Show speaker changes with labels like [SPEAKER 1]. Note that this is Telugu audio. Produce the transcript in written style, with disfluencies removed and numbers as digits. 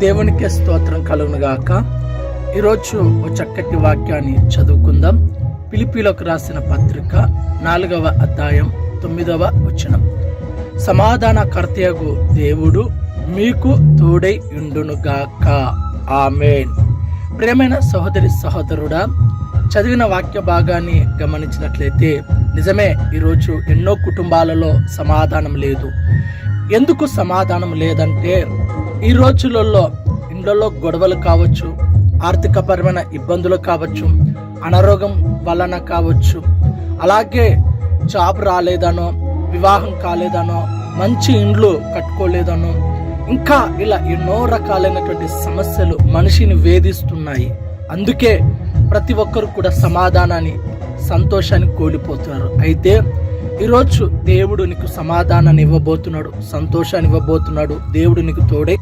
[SPEAKER 1] దేవునికే స్తోత్రం కలుగునుగాక. ఈరోజు ఒక చక్కటి వాక్యాన్ని చదువుకుందాం. ఫిలిప్పీలకు రాసిన పత్రిక 4వ అధ్యాయం 9వ వచనం. సమాధానకర్తయగు దేవుడు మీకు తోడై ఉండునుగాక. ఆమేన్. ప్రియమైన సహోదరి సహోదరుడా, చదివిన వాక్య భాగాన్ని గమనించినట్లయితే నిజమే, ఈరోజు ఎన్నో కుటుంబాలలో సమాధానం లేదు. ఎందుకు సమాధానం లేదంటే, ఈ రోజులలో ఇండ్లలో గొడవలు కావచ్చు, ఆర్థికపరమైన ఇబ్బందులు కావచ్చు, అనారోగ్యం వలన కావచ్చు, అలాగే జాబ్ రాలేదనో, వివాహం కాలేదనో, మంచి ఇండ్లు కట్టుకోలేదనో, ఇంకా ఇలా ఎన్నో రకాలైనటువంటి సమస్యలు మనిషిని వేధిస్తున్నాయి. అందుకే ప్రతి ఒక్కరు కూడా సమాధానాన్ని, సంతోషాన్ని కోల్పోతున్నారు. అయితే ఈరోజు దేవుడు నీకు సమాధానాన్ని ఇవ్వబోతున్నాడు, సంతోషాన్ని ఇవ్వబోతున్నాడు. దేవుడు నీకు తోడే